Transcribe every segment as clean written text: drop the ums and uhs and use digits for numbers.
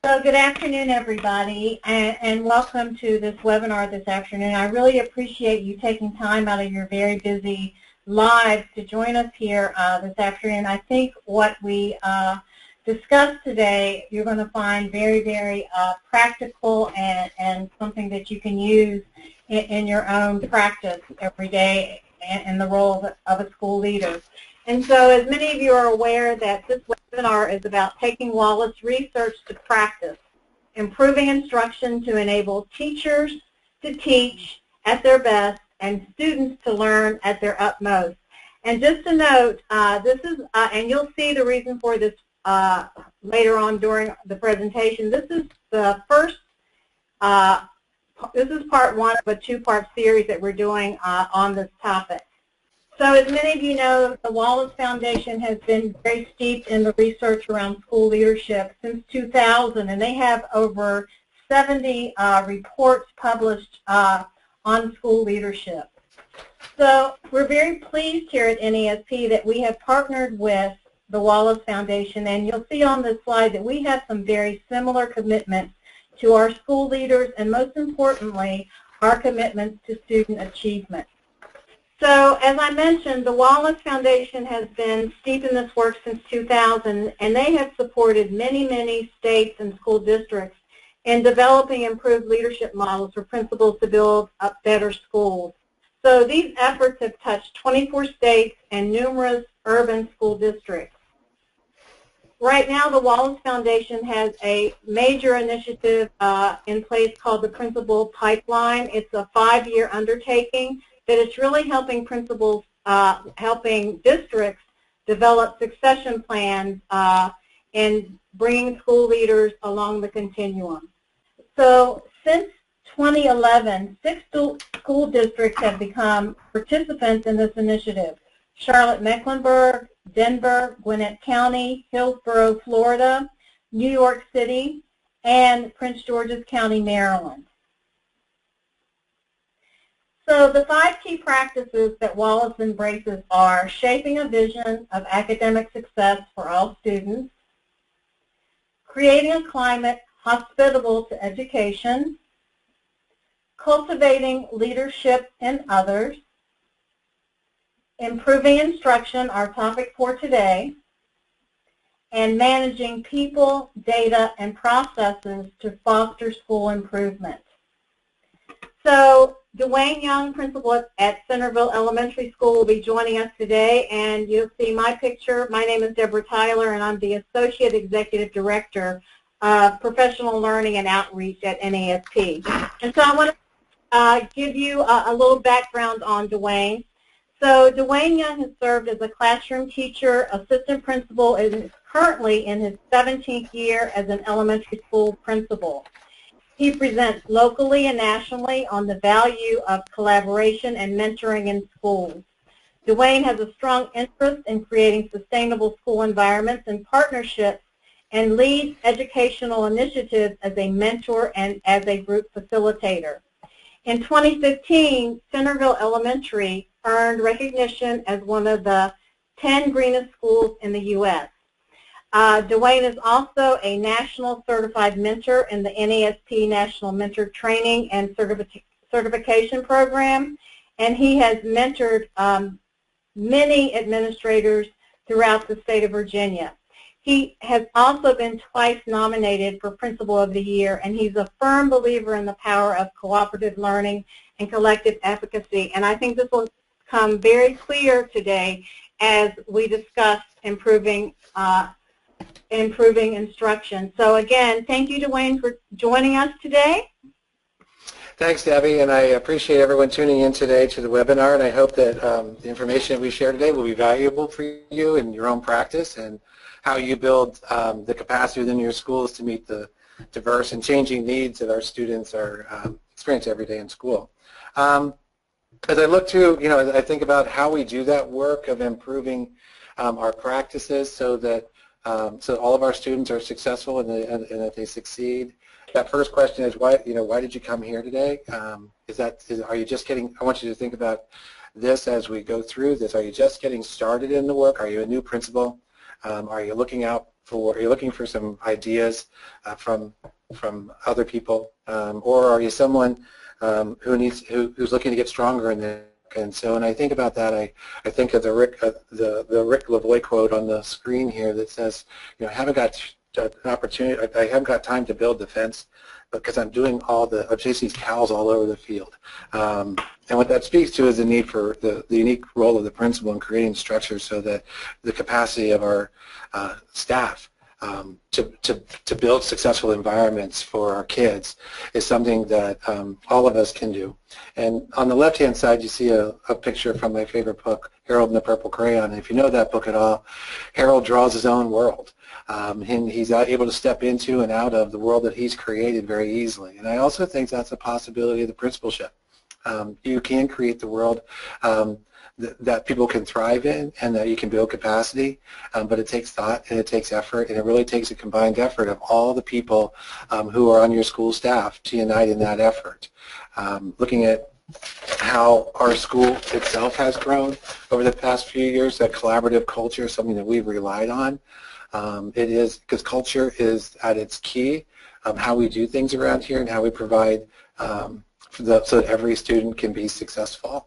So good afternoon, everybody, and welcome to this webinar this afternoon. I really appreciate you taking time out of your very busy lives to join us here this afternoon. I think what we discussed today you're going to find very, very practical and something that you can use in your own practice every day in the role of a school leader. And so as many of you are aware that this webinar is about taking Wallace research to practice, improving instruction to enable teachers to teach at their best and students to learn at their utmost. And just to note, this is, and you'll see the reason for this later on during the presentation, this is the first, this is part one of a two-part series that we're doing on this topic. So as many of you know, the Wallace Foundation has been very steeped in the research around school leadership since 2000, and they have over 70 reports published on school leadership. So we're very pleased here at NAESP that we have partnered with the Wallace Foundation, and you'll see on this slide that we have some very similar commitments to our school leaders and, most importantly, our commitments to student achievement. So, as I mentioned, the Wallace Foundation has been steeped in this work since 2000, and they have supported many, many states and school districts in developing improved leadership models for principals to build up better schools. So these efforts have touched 24 states and numerous urban school districts. Right now, the Wallace Foundation has a major initiative in place called the Principal Pipeline. It's a 5-year undertaking that it's really helping principals, helping districts develop succession plans and bringing school leaders along the continuum. So since 2011, 6 school districts have become participants in this initiative: Charlotte-Mecklenburg, Denver, Gwinnett County, Hillsborough, Florida, New York City, and Prince George's County, Maryland. So the 5 key practices that Wallace embraces are shaping a vision of academic success for all students, creating a climate hospitable to education, cultivating leadership in others, improving instruction, our topic for today, and managing people, data, and processes to foster school improvement. So Dwayne Young, principal at Centreville Elementary School, will be joining us today, and you'll see my picture. My name is Deborah Tyler, and I'm the Associate Executive Director of Professional Learning and Outreach at NAESP. And so I want to give you a little background on Dwayne. So Dwayne Young has served as a classroom teacher, assistant principal, and is currently in his 17th year as an elementary school principal. He presents locally and nationally on the value of collaboration and mentoring in schools. Dwayne has a strong interest in creating sustainable school environments and partnerships and leads educational initiatives as a mentor and as a group facilitator. In 2015, Centreville Elementary earned recognition as one of the 10 greenest schools in the U.S. Dwayne is also a national certified mentor in the NAESP National Mentor Training and Certification Program, and he has mentored many administrators throughout the state of Virginia. He has also been twice nominated for Principal of the Year, and he's a firm believer in the power of cooperative learning and collective efficacy, and I think this will come very clear today as we discuss improving instruction. So again, thank you, Dwayne, for joining us today. Thanks, Debbie, and I appreciate everyone tuning in today to the webinar, and I hope that the information that we share today will be valuable for you in your own practice and how you build the capacity within your schools to meet the diverse and changing needs that our students are experiencing every day in school. As I look to, as I think about how we do that work of improving our practices so that all of our students are successful and that they succeed. That first question is why did you come here today? Are you just getting? I want you to think about this as we go through this. Are you just getting started in the work? Are you a new principal? Are you looking out you're looking for some ideas from other people, or are you someone who's looking to get stronger in the and so when I think about that, I think of the Rick Lavoie quote on the screen here that says, I haven't got an opportunity, I haven't got time to build the fence because I'm doing I'm chasing these cows all over the field. And what that speaks to is the need for the unique role of the principal in creating structure so that the capacity of our staff to build successful environments for our kids is something that all of us can do. And on the left-hand side, you see a picture from my favorite book, Harold and the Purple Crayon. And if you know that book at all, Harold draws his own world. And he's able to step into and out of the world that he's created very easily. And I also think that's a possibility of the principalship. You can create the world that people can thrive in and that you can build capacity, but it takes thought and it takes effort, and it really takes a combined effort of all the people who are on your school staff to unite in that effort. Looking at how our school itself has grown over the past few years, that collaborative culture is something that we've relied on. It is because culture is at its key, how we do things around here and how we provide so that every student can be successful.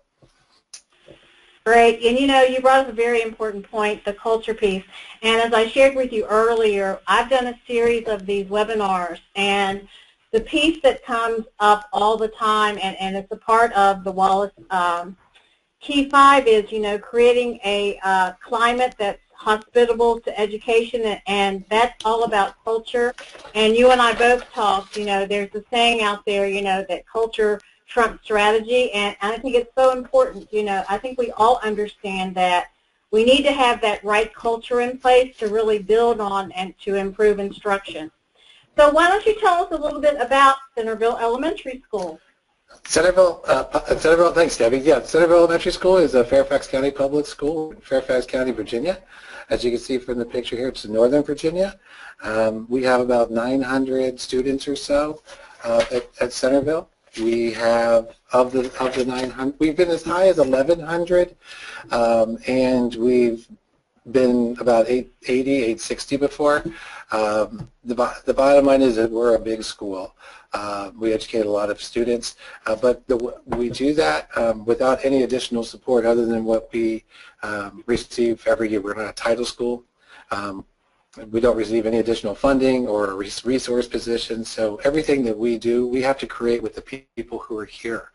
Great, and you brought up a very important point, the culture piece. And as I shared with you earlier, I've done a series of these webinars, and the piece that comes up all the time, and it's a part of the Wallace Key 5 is, creating a climate that's hospitable to education, and that's all about culture. And you and I both talked, there's a saying out there, that culture trump strategy, and I think it's so important. I think we all understand that we need to have that right culture in place to really build on and to improve instruction. So why don't you tell us a little bit about Centreville Elementary School? Centreville, thanks, Debbie. Yeah, Centreville Elementary School is a Fairfax County public school in Fairfax County, Virginia. As you can see from the picture here, it's in Northern Virginia. We have about 900 students or so at Centreville. We have, of the 900, we've been as high as 1,100, and we've been about 860 before. The bottom line is that we're a big school. We educate a lot of students, but we do that without any additional support other than what we receive every year. We're not a title school. We don't receive any additional funding or resource positions, so everything that we do, we have to create with the people who are here.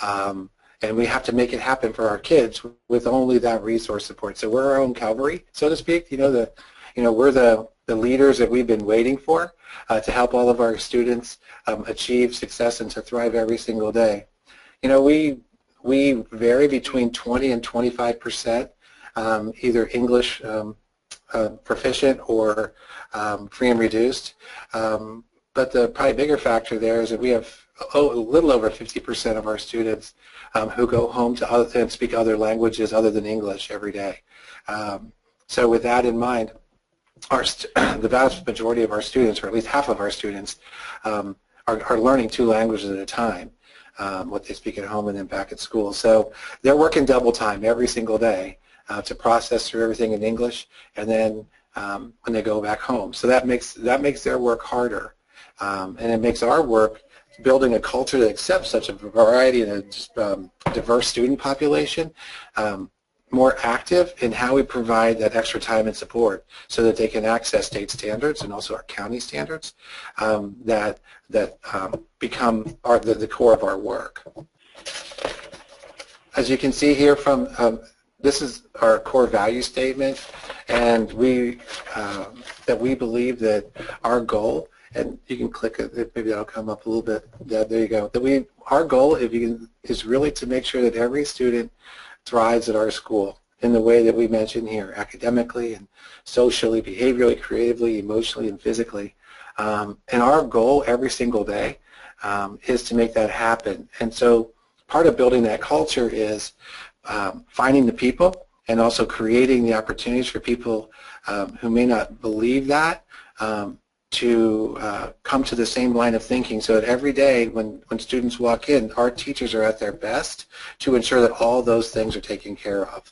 And we have to make it happen for our kids with only that resource support. So we're our own cavalry, so to speak. We're the leaders that we've been waiting for to help all of our students achieve success and to thrive every single day. We vary between 20 and 25%, either English proficient or free and reduced. But the probably bigger factor there is that we have a little over 50% of our students who go home and speak other languages other than English every day. So with that in mind, the vast majority of our students, or at least half of our students, are learning 2 languages at a time, what they speak at home and then back at school. So they're working double time every single day to process through everything in English, and then when they go back home. So that makes their work harder, and it makes our work building a culture that accepts such a variety and a diverse student population more active in how we provide that extra time and support so that they can access state standards and also our county standards that become the core of our work. As you can see here from this is our core value statement, and that we believe that our goal, and you can click it, maybe that'll come up a little bit. Yeah, there you go. Our goal, is really to make sure that every student thrives at our school in the way that we mentioned here, academically and socially, behaviorally, creatively, emotionally, and physically. And our goal every single day is to make that happen. And so part of building that culture is finding the people and also creating the opportunities for people who may not believe that to come to the same line of thinking, so that every day when students walk in, our teachers are at their best to ensure that all those things are taken care of.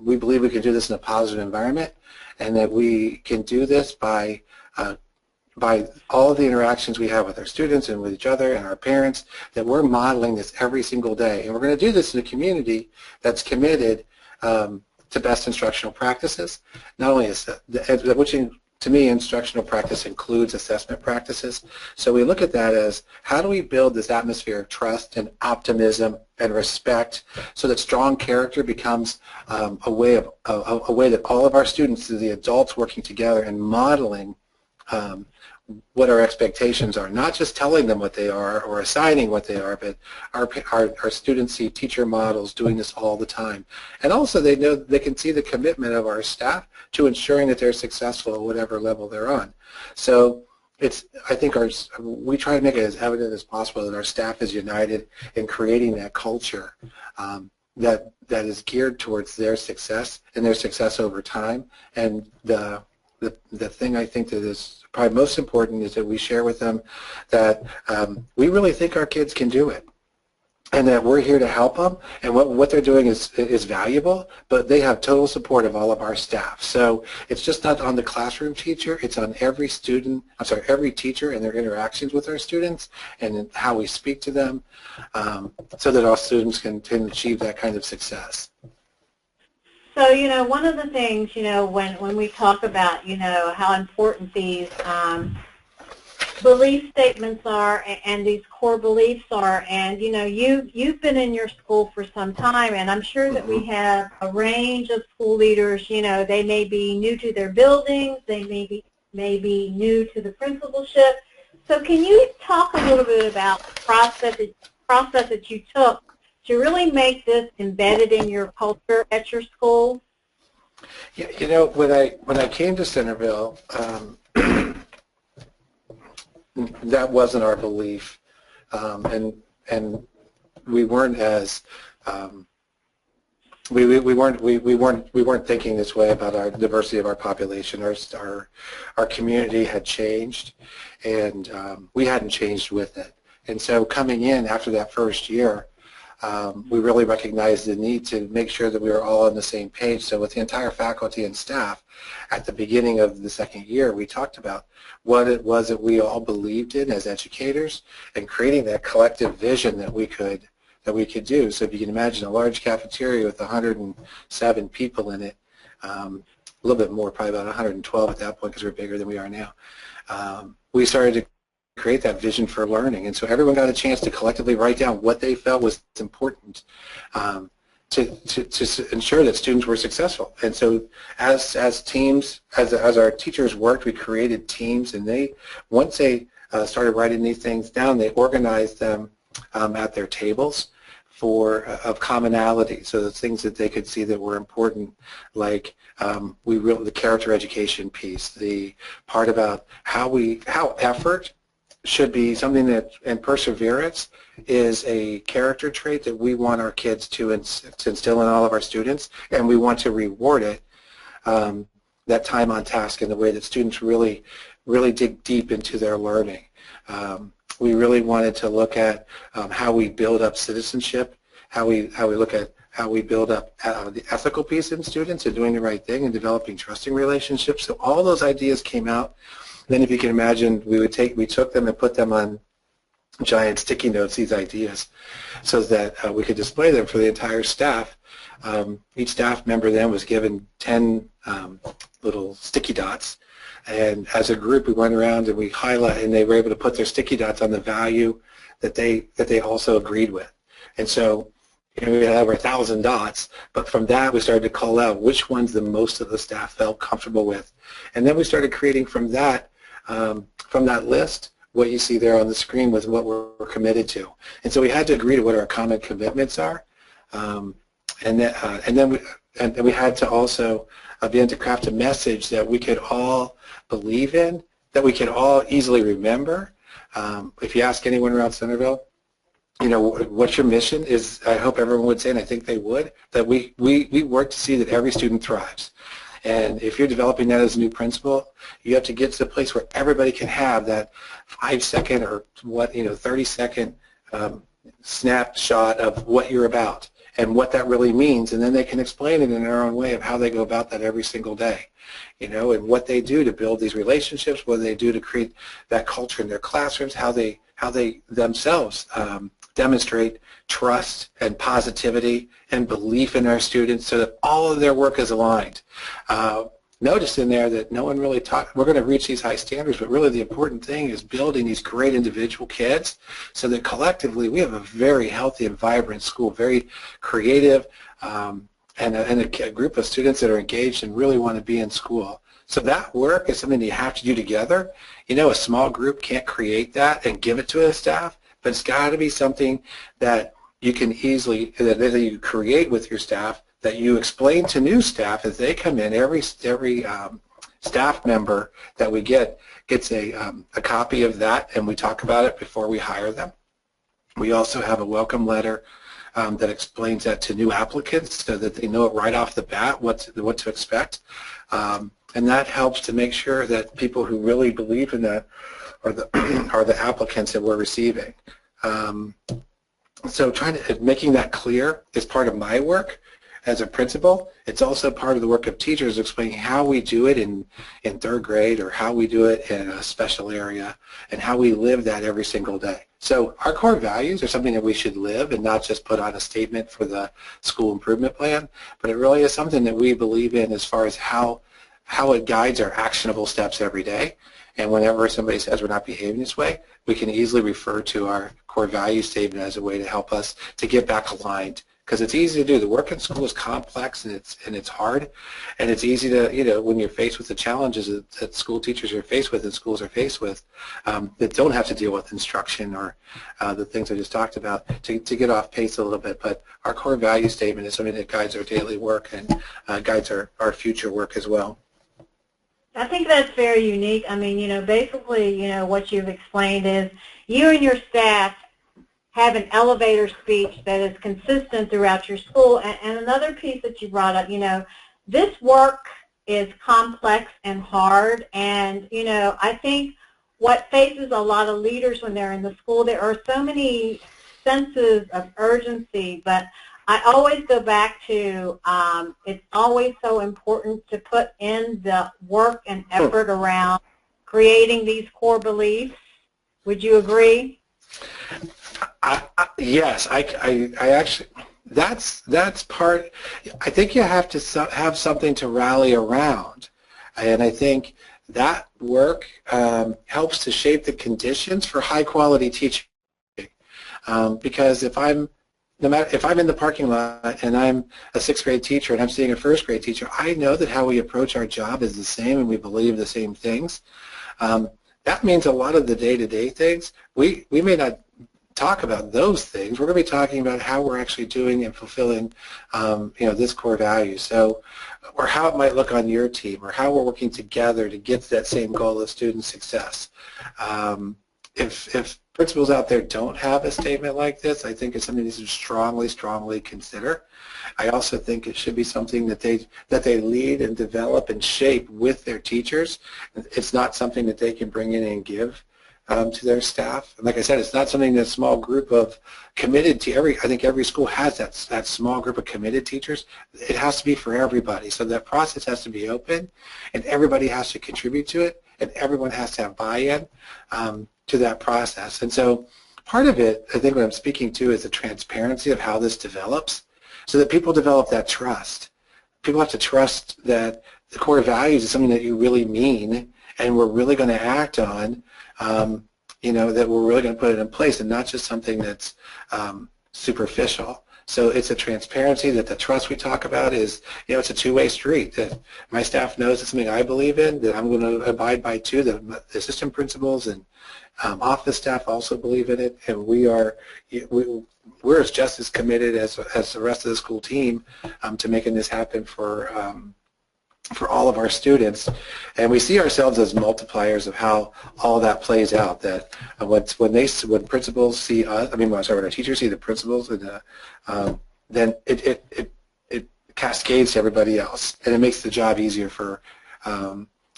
We believe we can do this in a positive environment, and that we can do this by all of the interactions we have with our students and with each other and our parents, that we're modeling this every single day. And we're going to do this in a community that's committed to best instructional practices. Not only is which to me, instructional practice includes assessment practices. So we look at that as, how do we build this atmosphere of trust and optimism and respect so that strong character becomes a way that all of our students, the adults working together and modeling what our expectations are, not just telling them what they are or assigning what they are, but our students see teacher models doing this all the time. And also they know they can see the commitment of our staff to ensuring that they're successful at whatever level they're on. So I think we try to make it as evident as possible that our staff is united in creating that culture that is geared towards their success and their success over time. And the thing I think that is probably most important is that we share with them that we really think our kids can do it, and that we're here to help them, and what they're doing is valuable, but they have total support of all of our staff. So it's just not on the classroom teacher, it's on every teacher and their interactions with our students and how we speak to them, so that our students can achieve that kind of success. So, one of the things, when we talk about, how important these belief statements are and these core beliefs are, and, you've been in your school for some time, and I'm sure that we have a range of school leaders, they may be new to their buildings, they may be new to the principalship. So can you talk a little bit about the process that you took to really make this embedded in your culture at your school? Yeah, when I came to Centreville, that wasn't our belief, and we weren't as we weren't thinking this way about our diversity of our population. Our community had changed, and we hadn't changed with it. And so coming in after that first year, we really recognized the need to make sure that we were all on the same page. So with the entire faculty and staff, at the beginning of the second year, we talked about what it was that we all believed in as educators and creating that collective vision that we could do. So if you can imagine a large cafeteria with 107 people in it, a little bit more, probably about 112 at that point because we're bigger than we are now, we started to create that vision for learning. And so everyone got a chance to collectively write down what they felt was important to ensure that students were successful. And so as teams, as our teachers worked, we created teams, and once they started writing these things down, they organized them at their tables of commonality, so the things that they could see that were important, like the character education piece, the part about how effort should be something that, and perseverance is a character trait that we want our kids to instill in all of our students, and we want to reward it, that time on task, in the way that students really dig deep into their learning. We really wanted to look at how we build up citizenship, how we look at how we build up the ethical piece in students and doing the right thing and developing trusting relationships. So all those ideas came out. Then, if you can imagine, we took them and put them on giant sticky notes, these ideas, so that we could display them for the entire staff. Each staff member then was given 10 little sticky dots, and as a group we went around and we highlight, and they were able to put their sticky dots on the value that they also agreed with. And so we had over 1,000 dots, but from that we started to call out which ones the most of the staff felt comfortable with. And then we started creating from that list what you see there on the screen with what we're committed to. And so we had to agree to what our common commitments are, and then we had to also begin to craft a message that we could all believe in, that we could all easily remember. If you ask anyone around Centreville, what's your mission is, I hope everyone would say, and I think they would, that we work to see that every student thrives. And if you're developing that as a new principal, you have to get to the place where everybody can have that 5-second or 30-second snapshot of what you're about. and what that really means, and then they can explain it in their own way of how they go about that every single day, you know, and what they do to build these relationships, what they do to create that culture in their classrooms, how they themselves demonstrate trust and positivity and belief in our students so that all of their work is aligned. Notice in there that no one really talked, we're going to reach these high standards, but really the important thing is building these great individual kids so that collectively we have a very healthy and vibrant school, very creative, and a group of students that are engaged and really want to be in school. So that work is something that you have to do together. You know, a small group can't create that and give it to a staff, but it's got to be something that you can easily, that you create with your staff, that you explain to new staff as they come in. Every staff member that we gets a copy of that, and we talk about it before we hire them. We also have a welcome letter that explains that to new applicants so that they know it right off the bat what to expect. And that helps to make sure that people who really believe in that are the applicants that we're receiving. So making that clear is part of my work as a principal. It's also part of the work of teachers explaining how we do it in third grade, or how we do it in a special area, and how we live that every single day. So our core values are something that we should live and not just put on a statement for the school improvement plan, but it really is something that we believe in as far as how it guides our actionable steps every day. And whenever somebody says we're not behaving this way, we can easily refer to our core value statement as a way to help us to get back aligned. Because it's easy to do. The work in school is complex, and it's hard, and it's easy to, you know, when you're faced with the challenges that school teachers are faced with and schools are faced with, that don't have to deal with instruction or the things I just talked about, to get off pace a little bit. But our core value statement is something that guides our daily work and guides our future work as well. I think that's very unique. I mean, you know, basically, you know, what you've explained is you and your staff have an elevator speech that is consistent throughout your school. And another piece that you brought up, you know, this work is complex and hard. And, you know, I think what faces a lot of leaders when they're in the school, there are so many senses of urgency, but I always go back to it's always so important to put in the work and effort around creating these core beliefs. Would you agree? Yes, I actually, that's part. I think you have to have something to rally around, and I think that work helps to shape the conditions for high quality teaching. Because if I'm in the parking lot and I'm a 6th grade teacher and I'm seeing a 1st grade teacher, I know that how we approach our job is the same and we believe the same things. That means a lot of the day-to-day things, we may not talk about those things. We're going to be talking about how we're actually doing and fulfilling, you know, this core value. So, or how it might look on your team, or how we're working together to get to that same goal of student success. If principals out there don't have a statement like this, I think it's something they should strongly consider. I also think it should be something that they lead and develop and shape with their teachers. It's not something that they can bring in and give to their staff. And like I said, it's not something that a small group of committed to I think every school has that small group of committed teachers. It has to be for everybody. So that process has to be open, and everybody has to contribute to it, and everyone has to have buy-in to that process. And so part of it, I think what I'm speaking to, is the transparency of how this develops, so that people develop that trust. People have to trust that the core values is something that you really mean and we're really going to act on, you know, that we're really going to put it in place, and not just something that's superficial. So it's a transparency, that the trust we talk about is, you know, it's a two-way street, that my staff knows it's something I believe in, that I'm going to abide by too, that the assistant principals and office staff also believe in it, and we're just as committed as the rest of the school team to making this happen for all of our students. And we see ourselves as multipliers of how all that plays out, that when principals see us, when our teachers see the principals, and then it cascades to everybody else, and it makes the job easier for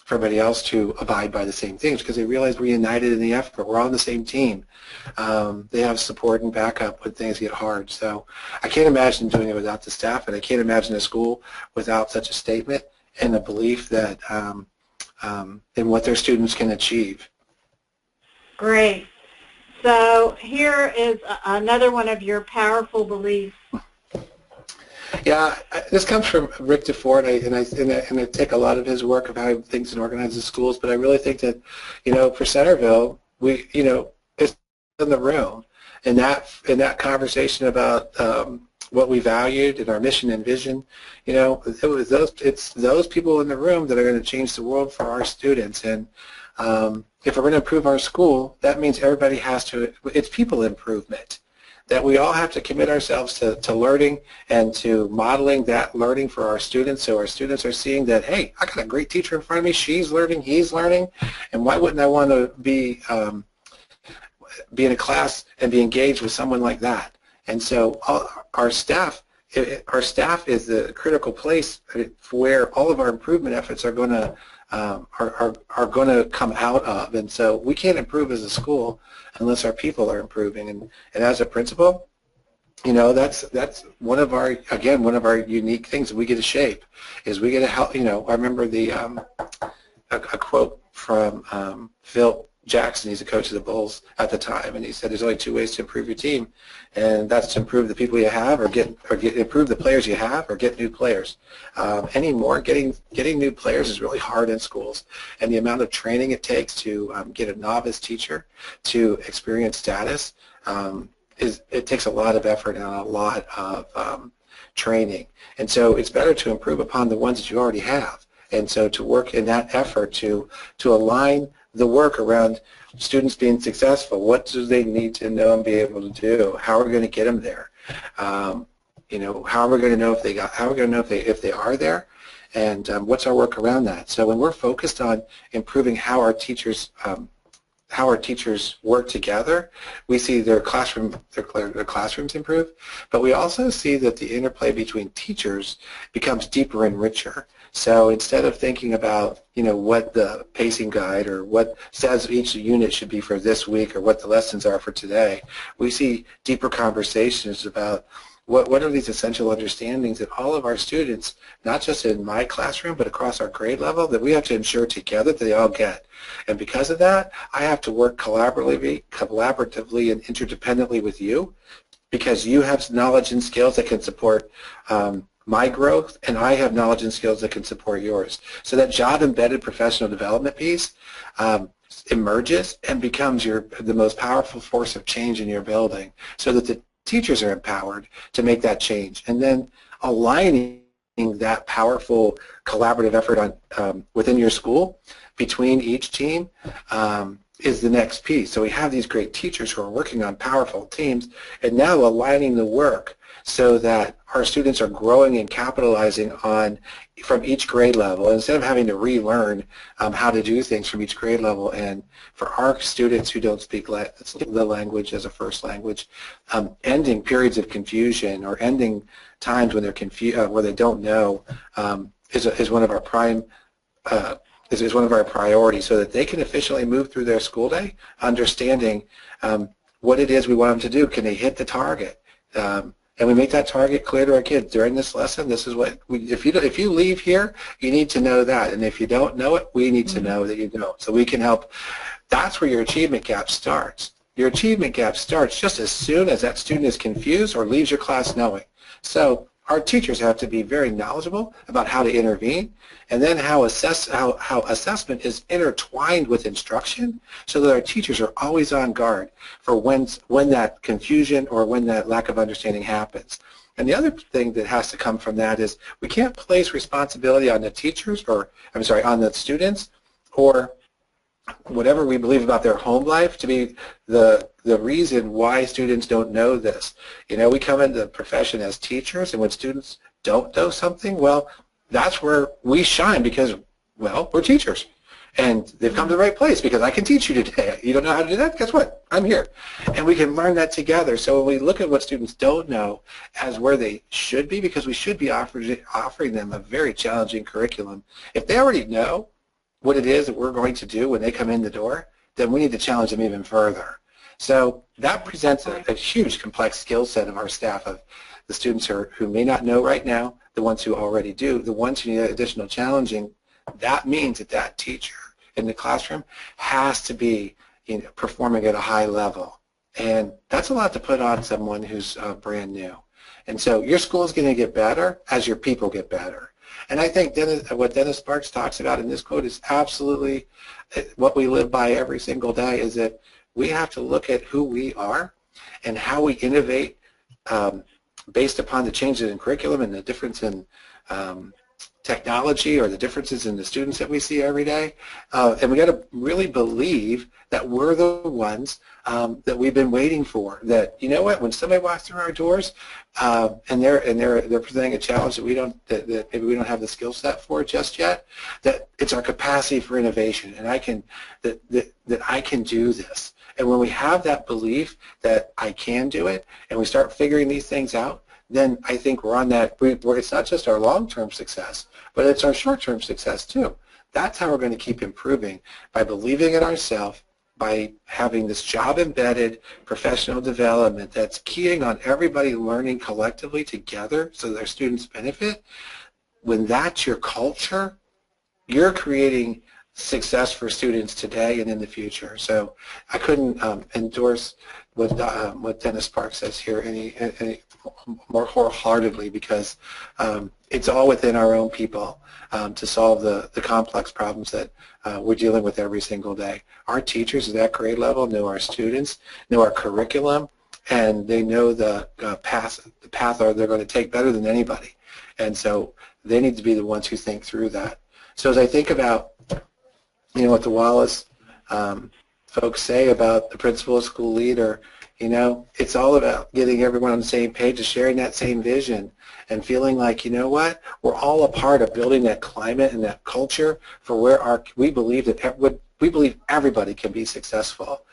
for everybody else to abide by the same things because they realize we're united in the effort. We're all on the same team. They have support and backup when things get hard. So I can't imagine doing it without the staff, and I can't imagine a school without such a statement and a belief that in what their students can achieve. Great. So here is another one of your powerful beliefs. Yeah, this comes from Rick DeFord, and I take a lot of his work of how he thinks and organizes schools. But I really think that, for Centreville, it's in the room, in that conversation about what we valued and our mission and vision. It's those people in the room that are going to change the world for our students. And if we're going to improve our school, that means everybody has to. It's people improvement. That we all have to commit ourselves to learning and to modeling that learning for our students, so our students are seeing that, hey, I got a great teacher in front of me, she's learning, he's learning, and why wouldn't I want to be in a class and be engaged with someone like that? And so our staff is the critical place where all of our improvement efforts are going to come out of, and so we can't improve as a school unless our people are improving. And as a principal, that's one of our unique things that we get to shape is we get to help. I remember a quote from Phil Jackson. He's the coach of the Bulls at the time, and he said there's only two ways to improve your team, and that's to improve the people you have, or improve the players you have, or get new players. Anymore, getting new players is really hard in schools, and the amount of training it takes to get a novice teacher to experience status it takes a lot of effort and a lot of training, and so it's better to improve upon the ones that you already have, and so to work in that effort to align the work around students being successful. What do they need to know and be able to do? How are we going to get them there? How are we going to know if they are there? And what's our work around that? So when we're focused on improving how our teachers work together, we see their classrooms improve, but we also see that the interplay between teachers becomes deeper and richer. So instead of thinking about what the pacing guide or what says each unit should be for this week or what the lessons are for today, we see deeper conversations about what are these essential understandings that all of our students, not just in my classroom but across our grade level, that we have to ensure together that they all get. And because of that, I have to work collaboratively and interdependently with you, because you have knowledge and skills that can support my growth, and I have knowledge and skills that can support yours. So that job-embedded professional development piece emerges and becomes the most powerful force of change in your building, so that the teachers are empowered to make that change. And then aligning that powerful collaborative effort within your school between each team is the next piece. So we have these great teachers who are working on powerful teams, and now aligning the work so that our students are growing and capitalizing from each grade level, instead of having to relearn how to do things from each grade level. And for our students who don't speak the language as a first language, ending periods of confusion or ending times when they're confused, where they don't know, is one of our is one of our priorities, so that they can efficiently move through their school day, understanding what it is we want them to do. Can they hit the target? And we make that target clear to our kids. During this lesson, this is what if you leave here, you need to know that. And if you don't know it, we need to know that you don't. So we can help. That's where your achievement gap starts. Your achievement gap starts just as soon as that student is confused or leaves your class knowing. So our teachers have to be very knowledgeable about how to intervene, and then how assessment is intertwined with instruction, so that our teachers are always on guard for when that confusion or when that lack of understanding happens. And the other thing that has to come from that is we can't place responsibility on the teachers, or on the students, or whatever we believe about their home life to be the reason why students don't know this. We come into the profession as teachers, and when students don't know something, well, that's where we shine, because, well, we're teachers. And they've come to the right place because I can teach you today. You don't know how to do that? Guess what? I'm here. And we can learn that together. So when we look at what students don't know as where they should be, because we should be offering them a very challenging curriculum. If they already know, what it is that we're going to do when they come in the door, then we need to challenge them even further. So that presents a huge complex skill set of our staff, of the students who may not know right now, the ones who already do, the ones who need additional challenging. That means that that teacher in the classroom has to be performing at a high level. And that's a lot to put on someone who's brand new. And so your school is going to get better as your people get better. And I think what Dennis Sparks talks about in this quote is absolutely what we live by every single day, is that we have to look at who we are and how we innovate based upon the changes in curriculum and the difference in technology, or the differences in the students that we see every day. And we got to really believe that we're the ones that we've been waiting for. That, you know what, when somebody walks through our doors and they're presenting a challenge that maybe we don't have the skill set for just yet, that it's our capacity for innovation, and I can do this. And when we have that belief that I can do it, and we start figuring these things out, then I think we're on that. It's not just our long-term success, but it's our short-term success too. That's how we're going to keep improving, by believing in ourselves, by having this job-embedded professional development that's keying on everybody learning collectively together so that their students benefit. When that's your culture, you're creating success for students today and in the future. So I couldn't endorse what Dennis Sparks says here any more wholeheartedly, because it's all within our own people to solve the complex problems that we're dealing with every single day. Our teachers at that grade level know our students, know our curriculum, and they know the path they're going to take better than anybody. And so they need to be the ones who think through that. So as I think about what the Wallace folks say about the principal, school leader, it's all about getting everyone on the same page, and sharing that same vision, and feeling like, you know what, we're all a part of building that climate and that culture for where we believe everybody can be successful,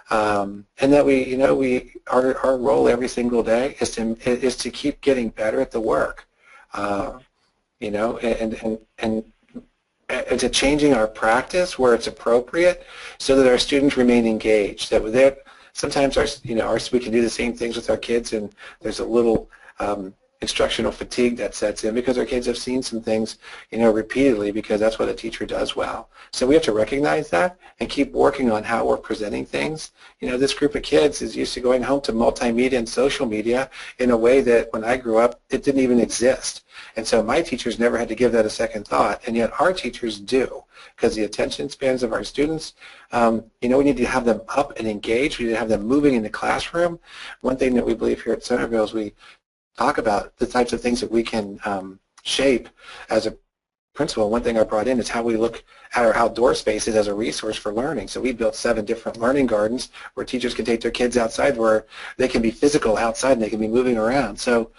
and that our role every single day is to keep getting better at the work, and to changing our practice where it's appropriate, so that our students remain engaged. That sometimes we can do the same things with our kids, and there's a little instructional fatigue that sets in because our kids have seen some things, repeatedly, because that's what a teacher does well. So we have to recognize that and keep working on how we're presenting things. This group of kids is used to going home to multimedia and social media in a way that when I grew up, it didn't even exist. And so my teachers never had to give that a second thought, and yet our teachers do, because the attention spans of our students, we need to have them up and engaged. We need to have them moving in the classroom. One thing that we believe here at Centreville is we talk about the types of things that we can shape as a principal. One thing I brought in is how we look at our outdoor spaces as a resource for learning. So we built 7 different learning gardens where teachers can take their kids outside, where they can be physical outside and they can be moving around. So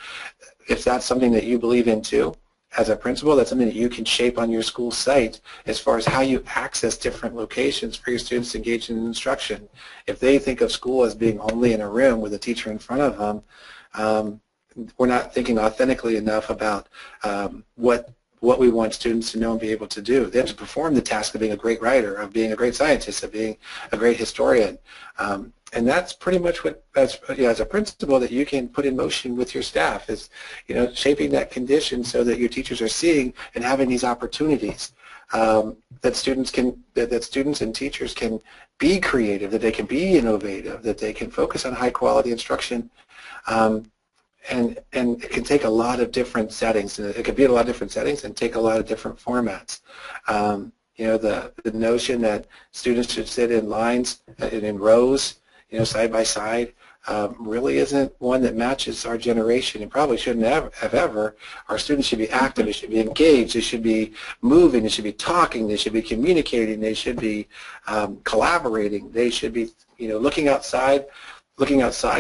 if that's something that you believe in too, as a principal, that's something that you can shape on your school site as far as how you access different locations for your students engaged in instruction. If they think of school as being only in a room with a teacher in front of them, we're not thinking authentically enough about what we want students to know and be able to do. They have to perform the task of being a great writer, of being a great scientist, of being a great historian. And that's pretty much what, as a principal, that you can put in motion with your staff, is shaping that condition so that your teachers are seeing and having these opportunities, that students and teachers can be creative, that they can be innovative, that they can focus on high quality instruction. And it can take a lot of different settings. It can be in a lot of different settings and take a lot of different formats. The notion that students should sit in lines and in rows, side by side, really isn't one that matches our generation, and probably shouldn't have ever. Our students should be active. They should be engaged. They should be moving. They should be talking. They should be communicating. They should be collaborating. They should be, looking outside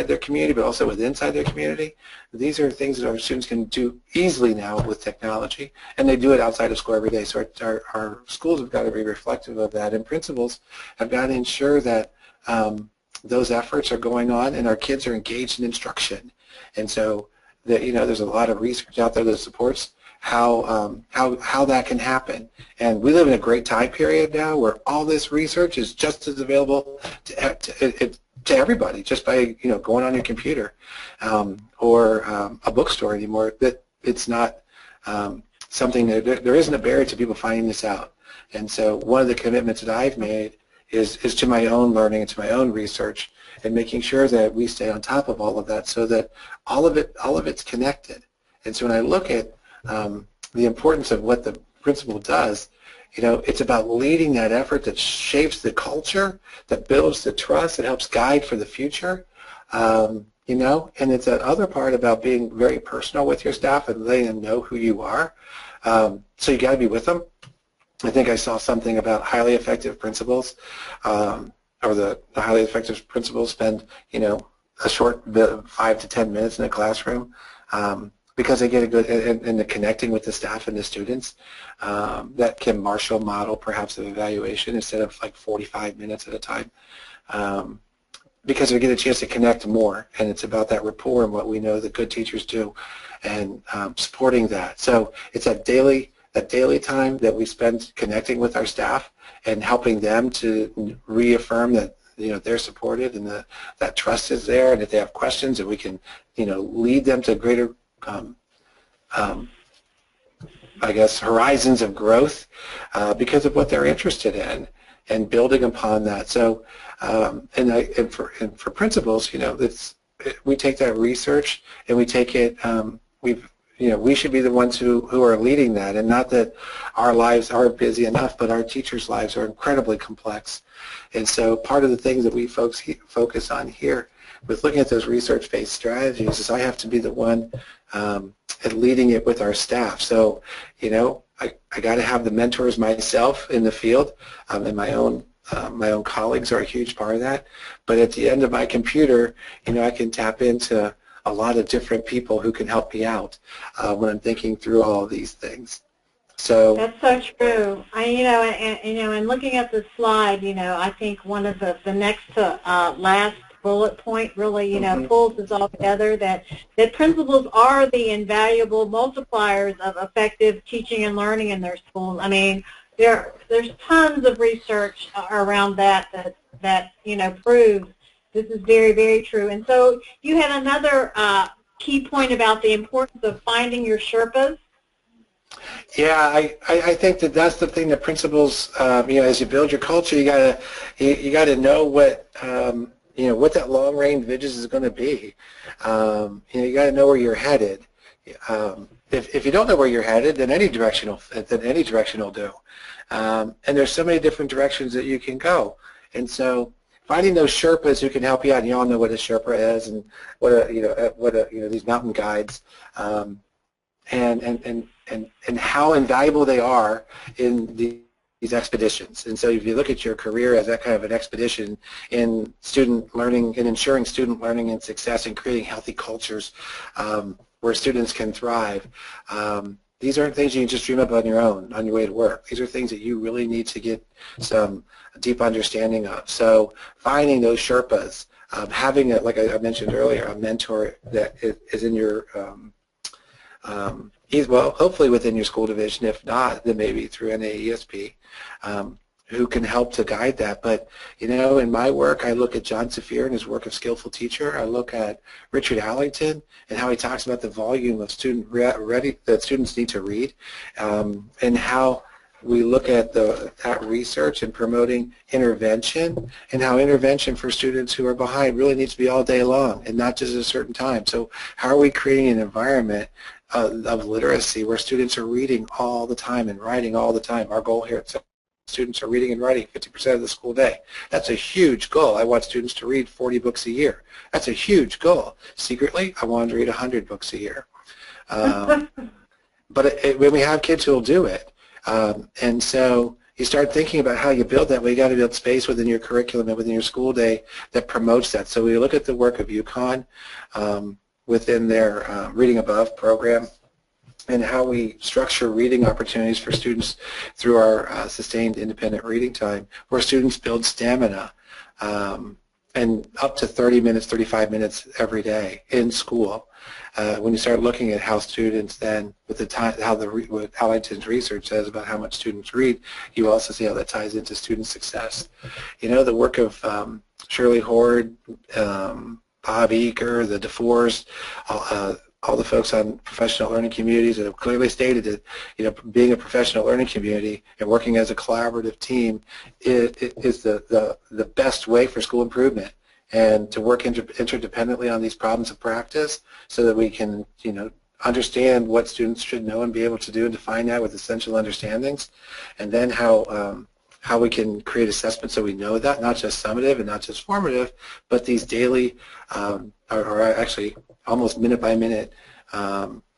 their community, but also inside their community. These are things that our students can do easily now with technology, and they do it outside of school every day. So our schools have got to be reflective of that, and principals have got to ensure that those efforts are going on and our kids are engaged in instruction. And so there's a lot of research out there that supports how that can happen. And we live in a great time period now where all this research is just as available to everybody just by going on your computer or a bookstore anymore. That it's not something that there isn't a barrier to people finding this out. And so one of the commitments that I've made is to my own learning and to my own research and making sure that we stay on top of all of that so that all of it's connected. And so when I look at the importance of what the principal does, it's about leading that effort that shapes the culture, that builds the trust, that helps guide for the future, and it's that other part about being very personal with your staff and letting them know who you are. So you got to be with them. I think I saw something about highly effective principals, or the highly effective principals spend, a short bit of 5 to 10 minutes in a classroom. Because they get a good, and the connecting with the staff and the students, that can marshal model perhaps of evaluation instead of like 45 minutes at a time, because we get a chance to connect more, and it's about that rapport and what we know that good teachers do, and supporting that. So it's that daily time that we spend connecting with our staff and helping them to reaffirm that they're supported and that trust is there, and if they have questions, that we can lead them to greater I guess horizons of growth because of what they're interested in, and building upon that. So and for principals, we take that research and we take it. We should be the ones who are leading that, and not that our lives aren't busy enough, but our teachers' lives are incredibly complex. And so part of the things that we focus on here with looking at those research-based strategies is I have to be the one at leading it with our staff. So, I got to have the mentors myself in the field, and my own colleagues are a huge part of that. But at the end of my computer, I can tap into a lot of different people who can help me out when I'm thinking through all of these things. So that's so true. And looking at the slide, I think one of the next to last bullet point really, pulls this all together, that principals are the invaluable multipliers of effective teaching and learning in their schools. I mean, there's tons of research around that proves this is very, very true. And so you had another key point about the importance of finding your Sherpas. Yeah, I think that's the thing that principals, as you build your culture, you gotta know what what that long range vision is going to be. You got to know where you're headed. If you don't know where you're headed, then any direction will do. And there's so many different directions that you can go. And so finding those Sherpas who can help you out, and you all know what a Sherpa is, and what these mountain guides, and how invaluable they are in these expeditions. And so if you look at your career as that kind of an expedition in student learning and ensuring student learning and success and creating healthy cultures where students can thrive, these aren't things you can just dream up on your own on your way to work. These are things that you really need to get some deep understanding of. So finding those Sherpas, having, like I mentioned earlier, a mentor that is in your hopefully within your school division. If not, then maybe through NAESP, who can help to guide that. But, in my work, I look at John Saphir and his work of Skillful Teacher. I look at Richard Allington and how he talks about the volume of that students need to read, and how we look at that research and promoting intervention, and how intervention for students who are behind really needs to be all day long and not just at a certain time. So how are we creating an environment of literacy where students are reading all the time and writing all the time? Our goal here at students are reading and writing 50% of the school day. That's a huge goal. I want students to read 40 books a year. That's a huge goal. Secretly, I want them to read 100 books a year. But when we have kids who will do it, and so you start thinking about how you build that. Well, you got to build space within your curriculum and within your school day that promotes that. So we look at the work of UConn within their Reading Above program, and how we structure reading opportunities for students through our sustained independent reading time, where students build stamina. and up to 30 minutes, 35 minutes every day in school. When you start looking at how students then, with the time, what Allington's research says about how much students read, you also see how that ties into student success. You know, the work of Shirley Hord, Bob Eaker, the DeFores, all the folks on professional learning communities that have clearly stated that, you know, being a professional learning community and working as a collaborative team is the best way for school improvement, and to work interdependently on these problems of practice so that we can, you know, understand what students should know and be able to do and define that with essential understandings, and then how we can create assessments so we know that, not just summative and not just formative, but these daily or actually almost minute by minute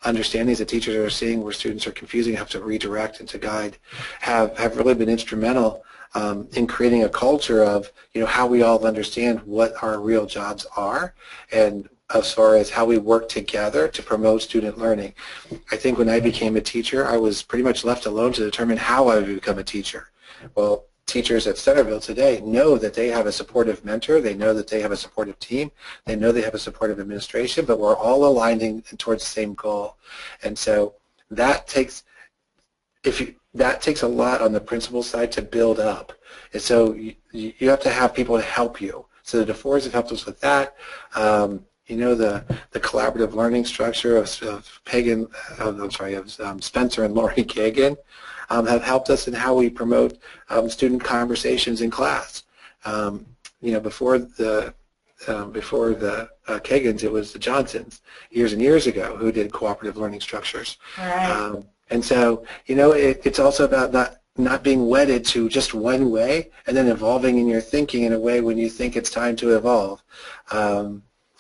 understandings that teachers are seeing where students are confusing, have to redirect and to guide, have really been instrumental in creating a culture of, you know, how we all understand what our real jobs are, and as far as how we work together to promote student learning. I think when I became a teacher, I was pretty much left alone to determine how I would become a teacher. Well, teachers at Centreville today know that they have a supportive mentor, they know that they have a supportive team, they know they have a supportive administration, but we're all aligning towards the same goal. And so that takes, that takes a lot on the principal side to build up. And so you have to have people to help you. So the DeFores have helped us with that. You know, the collaborative learning structure of Spencer and Lori Kagan have helped us in how we promote student conversations in class. You know, before the Kagans, it was the Johnsons years and years ago who did cooperative learning structures. Right. And so, you know, it's also about not being wedded to just one way and then evolving in your thinking in a way when you think it's time to evolve.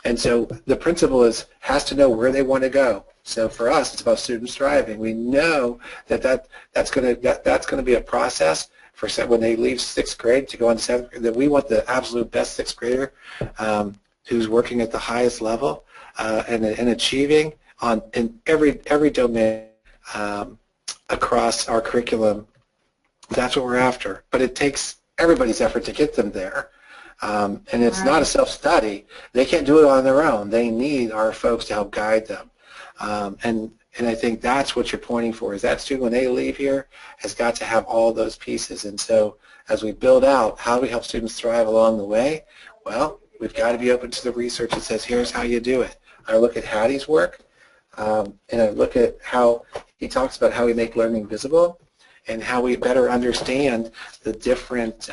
And so the principal has to know where they want to go. So for us, it's about students thriving. We know that's going to be a process for when they leave 6th grade to go on to 7th grade, that we want the absolute best 6th grader who's working at the highest level and achieving in every domain across our curriculum. That's what we're after. But it takes everybody's effort to get them there. And it's not a self-study. They can't do it on their own. They need our folks to help guide them. And I think that's what you're pointing for, is that student, when they leave here, has got to have all those pieces. And so as we build out, how do we help students thrive along the way? Well, we've got to be open to the research that says, here's how you do it. I look at Hattie's work, and I look at how he talks about how we make learning visible and how we better understand the different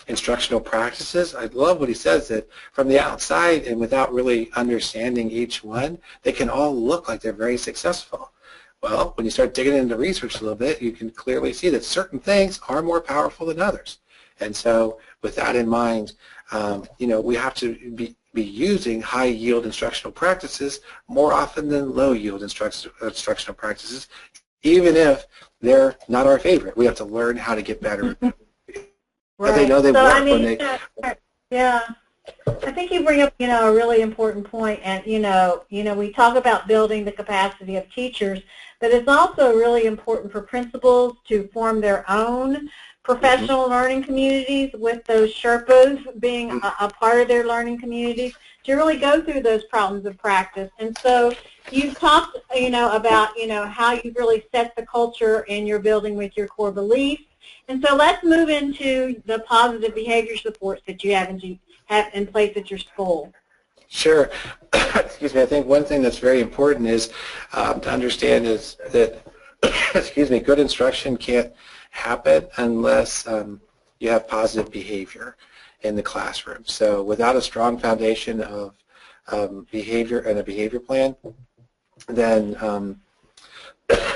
instructional practices. I love what he says, that from the outside and without really understanding each one, they can all look like they're very successful. Well, when you start digging into research a little bit, you can clearly see that certain things are more powerful than others. And so with that in mind, you know, we have to be using high-yield instructional practices more often than low-yield instructional practices, even if they're not our favorite. We have to learn how to get better at them. Right. They know they so, work I mean, when they... Yeah. I think you bring up, you know, a really important point, and, you know, we talk about building the capacity of teachers, but it's also really important for principals to form their own professional learning communities, with those Sherpas being a part of their learning communities, to really go through those problems of practice. And so you've talked, you know, about, you know, how you really set the culture in your building with your core beliefs. And so let's move into the positive behavior supports that you have in place at your school. Sure. Excuse me. I think one thing that's very important is to understand is that, excuse me, good instruction can't happen unless you have positive behavior in the classroom. So without a strong foundation of behavior and a behavior plan, then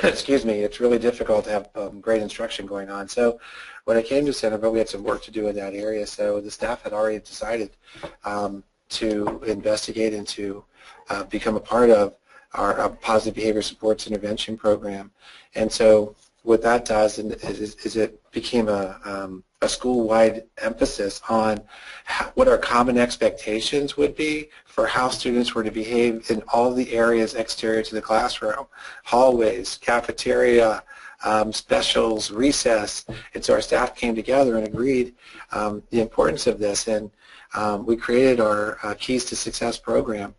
excuse me, it's really difficult to have great instruction going on. So when I came to Centreville, we had some work to do in that area. So the staff had already decided to investigate and to become a part of our positive behavior supports intervention program. And so what that does is it became a school-wide emphasis on what our common expectations would be for how students were to behave in all the areas exterior to the classroom: hallways, cafeteria, specials, recess. And so our staff came together and agreed the importance of this. And we created our Keys to Success program.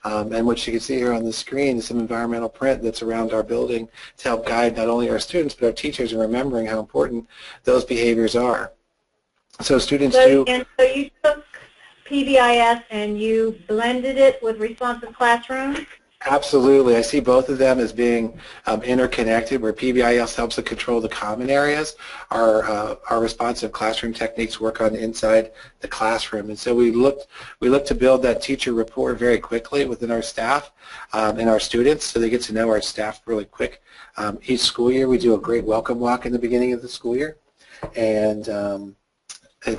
And what you can see here on the screen is some environmental print that's around our building to help guide not only our students but our teachers in remembering how important those behaviors are. So students do... And so you took PBIS and you blended it with responsive classroom? Absolutely. I see both of them as being interconnected, where PBIS helps to control the common areas. Our responsive classroom techniques work on inside the classroom. And so we look to build that teacher rapport very quickly within our staff and our students, so they get to know our staff really quick. Each school year we do a great welcome walk in the beginning of the school year. And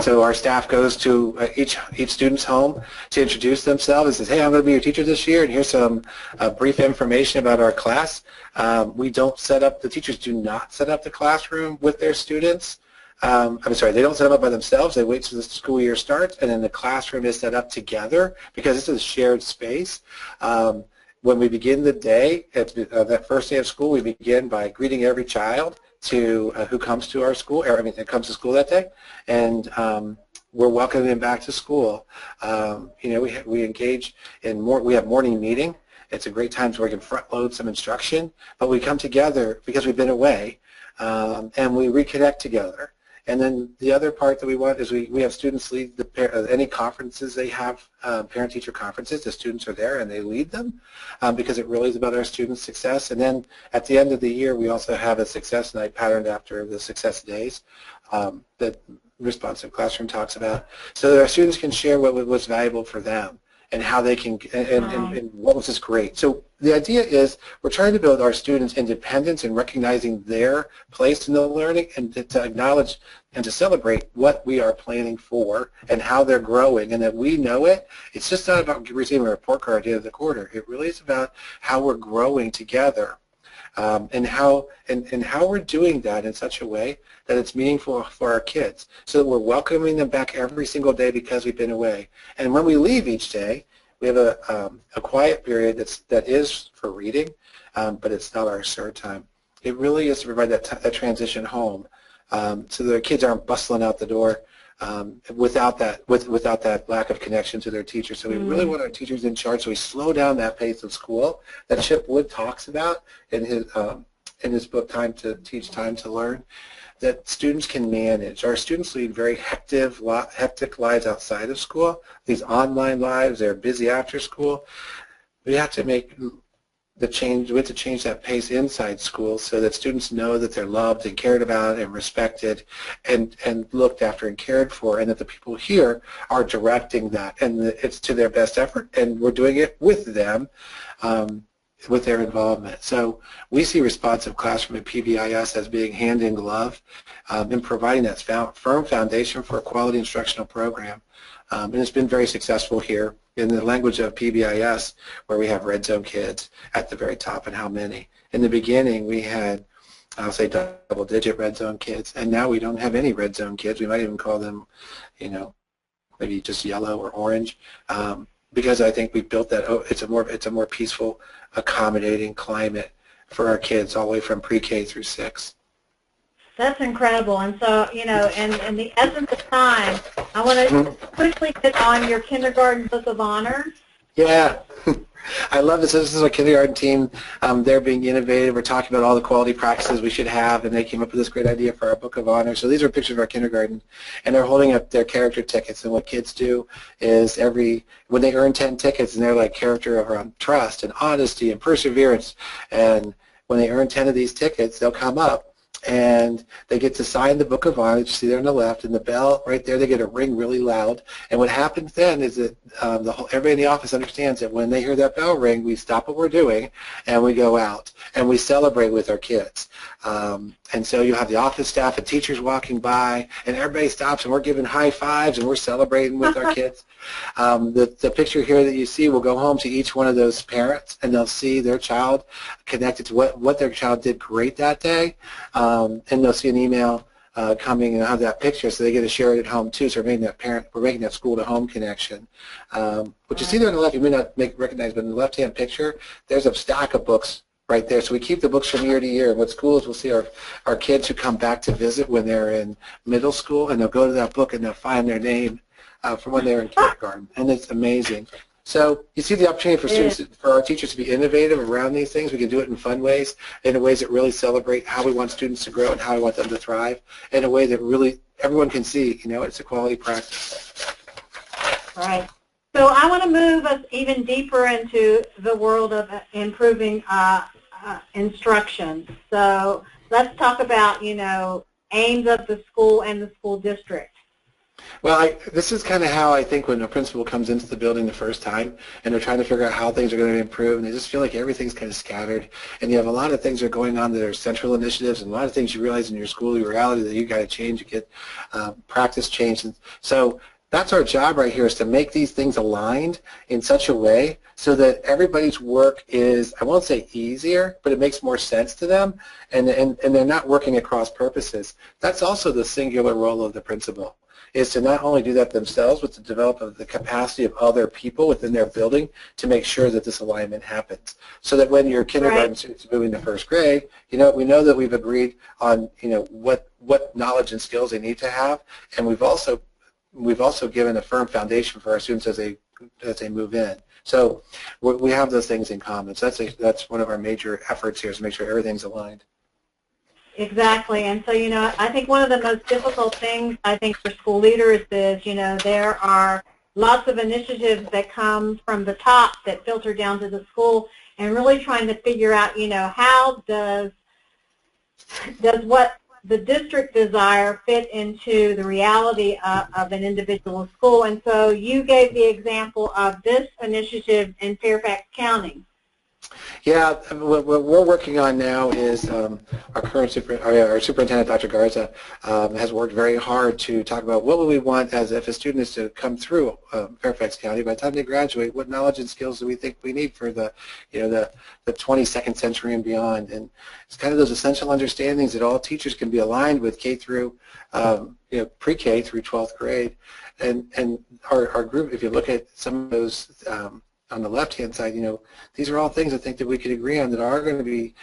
so our staff goes to each student's home to introduce themselves and says, hey, I'm going to be your teacher this year, and here's some brief information about our class. We don't set up, the teachers do not set up the classroom with their students. I'm sorry, they don't set them up by themselves. They wait till the school year starts, and then the classroom is set up together because this is a shared space. When we begin the day, that first day of school, we begin by greeting every child who comes to our school, that comes to school that day, and we're welcoming them back to school. We engage in we have morning meeting. It's a great time where we can front load some instruction, but we come together because we've been away, and we reconnect together. And then the other part that we want is we have students lead any conferences they have, parent-teacher conferences. The students are there and they lead them because it really is about our students' success. And then at the end of the year, we also have a success night patterned after the success days that Responsive Classroom talks about, so that our students can share what was valuable for them and how they can, and what was just great. So the idea is we're trying to build our students' independence and recognizing their place in the learning, and to acknowledge and to celebrate what we are planning for and how they're growing, and that we know it. It's just not about receiving a report card at the end of the quarter. It really is about how we're growing together. And how we're doing that in such a way that it's meaningful for our kids, so that we're welcoming them back every single day because we've been away. And when we leave each day, we have a quiet period that is for reading, but it's not our cert time. It really is to provide that transition home, so the kids aren't bustling out the door without that lack of connection to their teacher. So we really want our teachers in charge, so we slow down that pace of school that Chip Wood talks about in his book, Time to Teach, Time to Learn, that students can manage. Our students lead very hectic lives outside of school, these online lives. They're busy after school. We have to make the change. We have to change that pace inside school so that students know that they're loved and cared about and respected and looked after and cared for, and that the people here are directing that, and it's to their best effort, and we're doing it with them, with their involvement. So we see Responsive Classroom at PBIS as being hand in glove in providing that firm foundation for a quality instructional program. And it's been very successful here in the language of PBIS, where we have red zone kids at the very top, and how many. In the beginning, we had, I'll say, double-digit red zone kids, and now we don't have any red zone kids. We might even call them, maybe just yellow or orange, because I think we've built that. It's a more peaceful, accommodating climate for our kids all the way from pre-K through 6. That's incredible. And so, in the essence of time, I want to quickly hit on your kindergarten book of honor. Yeah. I love this. This is a kindergarten team. They're being innovative. We're talking about all the quality practices we should have, and they came up with this great idea for our book of honor. So these are pictures of our kindergarten, and they're holding up their character tickets. And what kids do is when they earn 10 tickets, and they're like character around trust and honesty and perseverance, and when they earn 10 of these tickets, they'll come up and they get to sign the book of honor. You see there on the left, and the bell right there, they get a ring really loud. And what happens then is that everybody in the office understands that when they hear that bell ring, we stop what we're doing and we go out and we celebrate with our kids. And so you have the office staff and teachers walking by, and everybody stops, and we're giving high fives, and we're celebrating with our kids. The picture here that you see will go home to each one of those parents, and they'll see their child connected to what their child did great that day, and they'll see an email coming and have that picture, so they get to share it at home too. So we're making that school to home connection. What you see there on the left, you may not recognize, but in the left-hand picture, there's a stack of books right there. So we keep the books from year to year. And what's cool is we'll see our kids who come back to visit when they're in middle school, and they'll go to that book and they'll find their name from when they were in kindergarten, and it's amazing. So you see the opportunity for students, for our teachers to be innovative around these things. We can do it in fun ways, in ways that really celebrate how we want students to grow and how we want them to thrive, in a way that really everyone can see, it's a quality practice. Right. So I want to move us even deeper into the world of improving instruction. So let's talk about, aims of the school and the school district. Well, this is kind of how I think when a principal comes into the building the first time and they're trying to figure out how things are going to improve, and they just feel like everything's kind of scattered, and you have a lot of things that are going on that are central initiatives, and a lot of things you realize in your school, your reality that you got to change, you get practice change. And so that's our job right here, is to make these things aligned in such a way so that everybody's work is, I won't say easier, but it makes more sense to them, and they're not working at cross purposes. That's also the singular role of the principal, is to not only do that themselves, but to develop the capacity of other people within their building to make sure that this alignment happens. So that when your kindergarten students are moving to first grade, we know that we've agreed on, what knowledge and skills they need to have, and we've also given a firm foundation for our students as they move in. So we have those things in common. So that's one of our major efforts here, is to make sure everything's aligned. Exactly. And so, I think one of the most difficult things, I think, for school leaders is, there are lots of initiatives that come from the top that filter down to the school, and really trying to figure out, how does what the district desire fit into the reality of an individual school. And so you gave the example of this initiative in Fairfax County. Yeah, what we're working on now is our superintendent, Dr. Garza, has worked very hard to talk about what would we want as if a student is to come through Fairfax County. By the time they graduate, what knowledge and skills do we think we need for the 22nd century and beyond? And it's kind of those essential understandings that all teachers can be aligned with K through pre-K through 12th grade. And our group, if you look at some of those on the left-hand side, these are all things I think that we could agree on that are going to be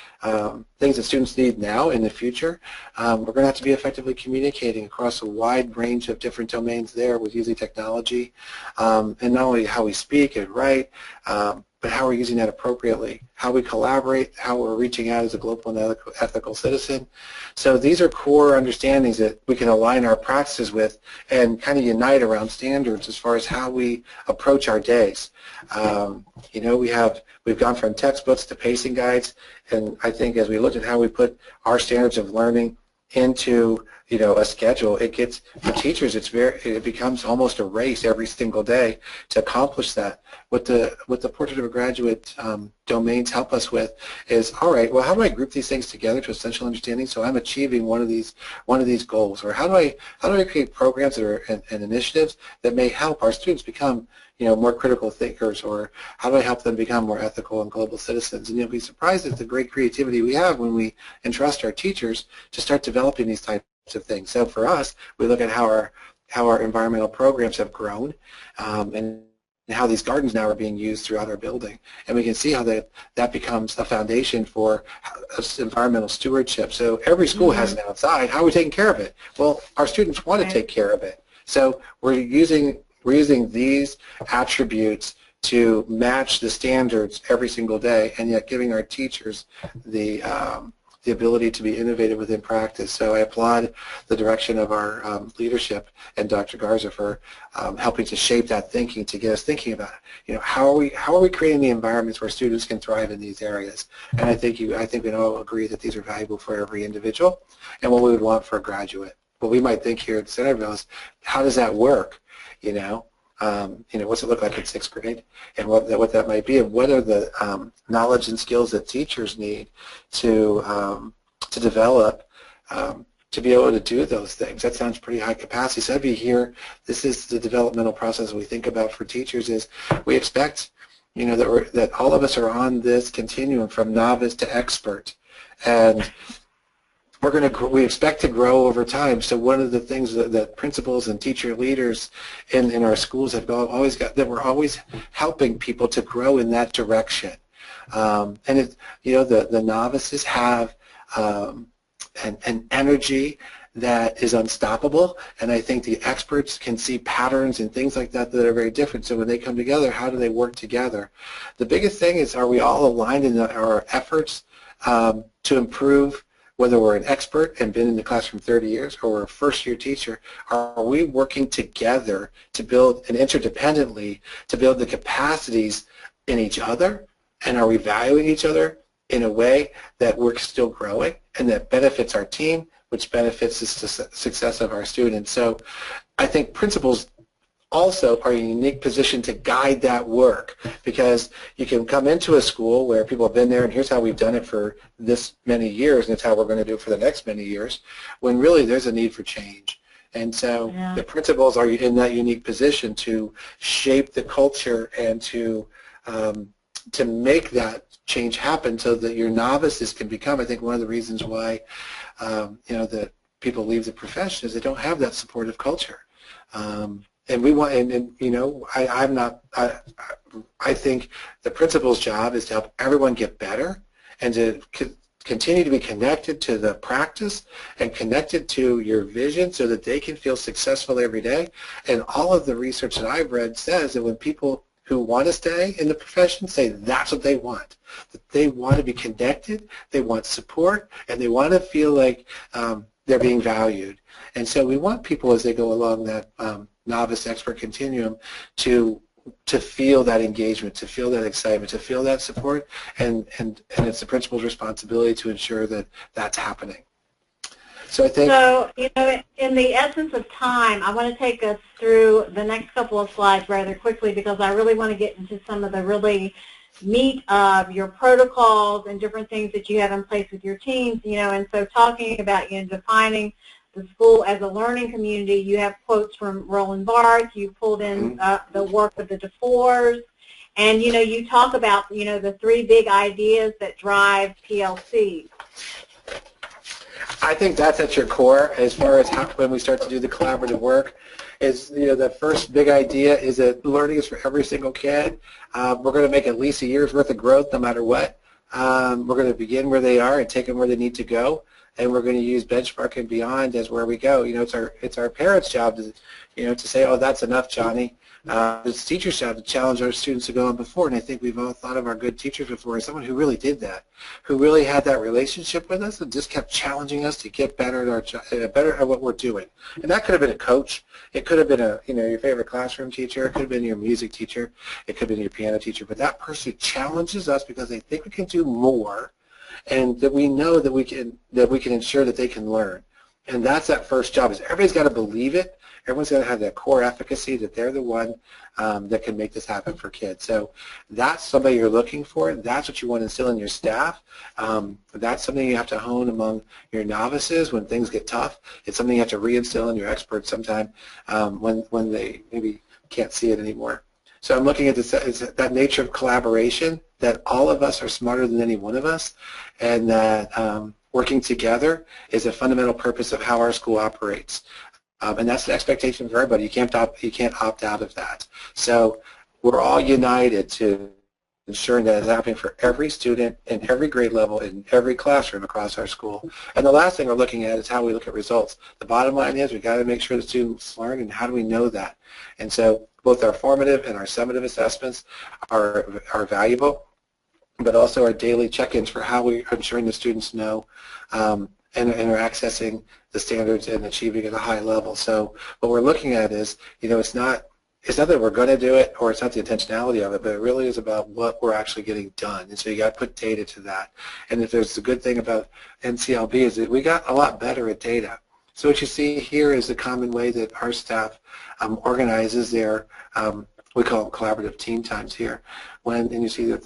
things that students need now in the future. We're going to have to be effectively communicating across a wide range of different domains there with using technology, and not only how we speak and write, but how we're using that appropriately, how we collaborate, how we're reaching out as a global and ethical citizen. So these are core understandings that we can align our practices with and kind of unite around standards as far as how we approach our days. We've gone from textbooks to pacing guides, and I think as we look at how we put our standards of learning into a schedule, it gets, for teachers, it becomes almost a race every single day to accomplish that. What the Portrait of a Graduate domains help us with is, all right, well, how do I group these things together to essential understanding so I'm achieving one of these goals? Or how do I create programs that are and initiatives that may help our students become more critical thinkers, or how do I help them become more ethical and global citizens? And you'll be surprised at the great creativity we have when we entrust our teachers to start developing these types of things. So for us, we look at how our environmental programs have grown, and how these gardens now are being used throughout our building, and we can see how that becomes a foundation for environmental stewardship. So every school has an outside. How are we taking care of it? Well, our students want to take care of it. So we're using these attributes to match the standards every single day, and yet giving our teachers the ability to be innovative within practice. So I applaud the direction of our leadership and Dr. Garza for helping to shape that thinking, to get us thinking about, how are we creating the environments where students can thrive in these areas? And I think we all agree that these are valuable for every individual, and what we would want for a graduate. What we might think here at Centreville is, how does that work? What's it look like in 6th grade, and what that might be, and what are the knowledge and skills that teachers need to develop to be able to do those things. That sounds pretty high capacity. So I'd be here. This is the developmental process we think about for teachers. Is we expect, that all of us are on this continuum from novice to expert, and we expect to grow over time. So one of the things that principals and teacher leaders in our schools have always got, that we're always helping people to grow in that direction. And the novices have an energy that is unstoppable, and I think the experts can see patterns and things like that that are very different. So when they come together, how do they work together? The biggest thing is, are we all aligned in our efforts to improve? Whether we're an expert and been in the classroom 30 years or we're a first-year teacher, are we working together to build, and interdependently, to build the capacities in each other, and are we valuing each other in a way that we're still growing and that benefits our team, which benefits the success of our students? So I think principals also are in a unique position to guide that work, because you can come into a school where people have been there and here's how we've done it for this many years and it's how we're going to do it for the next many years, when really there's a need for change. And so the principals are in that unique position to shape the culture and to make that change happen so that your novices can become, I think one of the reasons why that people leave the profession is they don't have that supportive culture. And we want, and I think the principal's job is to help everyone get better and to continue to be connected to the practice and connected to your vision so that they can feel successful every day. And all of the research that I've read says that when people who want to stay in the profession say that's what they want, that they want to be connected, they want support, and they want to feel like they're being valued. And so we want people as they go along that novice expert continuum to feel that engagement, to feel that excitement, to feel that support, and it's the principal's responsibility to ensure that that's happening. So I think. So, in the essence of time, I want to take us through the next couple of slides rather quickly, because I really want to get into some of the really meat of your protocols and different things that you have in place with your teams, and so talking about, defining the school as a learning community. You have quotes from Roland Barthes, you pulled in the work of the DeFores, and you talk about the three big ideas that drive PLC. I think that's at your core as far as when we start to do the collaborative work. Is the first big idea is that learning is for every single kid. We're going to make at least a year's worth of growth no matter what. We're going to begin where they are and take them where they need to go, and we're going to use benchmark and beyond as where we go. It's our parents' job to say, oh, that's enough, Johnny. It's teachers' job to challenge our students to go on before, and I think we've all thought of our good teachers before as someone who really did that, who really had that relationship with us and just kept challenging us to get better at better at what we're doing. And that could have been a coach. It could have been your favorite classroom teacher. It could have been your music teacher. It could have been your piano teacher. But that person challenges us because they think we can do more, and that we know that we can ensure that they can learn. And that's that first job. Is everybody's got to believe it. Everyone's got to have that core efficacy that they're the one that can make this happen for kids. So that's somebody you're looking for. That's what you want to instill in your staff. That's something you have to hone among your novices when things get tough. It's something you have to reinstill in your experts sometime when they maybe can't see it anymore. So I'm looking at this, that nature of collaboration, that all of us are smarter than any one of us, and that working together is a fundamental purpose of how our school operates. And that's the expectation for everybody. You can't opt out of that. So we're all united to ensuring that it's happening for every student in every grade level in every classroom across our school. And the last thing we're looking at is how we look at results. The bottom line is we've got to make sure the students learn, and how do we know that? And so both our formative and our summative assessments are valuable, but also our daily check-ins for how we are ensuring the students know and are accessing the standards and achieving at a high level. So what we're looking at is, it's not that we're going to do it, or it's not the intentionality of it, but it really is about what we're actually getting done. And so you got to put data to that. And if there's a good thing about NCLB is that we got a lot better at data. So what you see here is the common way that our staff organizes their, we call them collaborative team times here. And you see that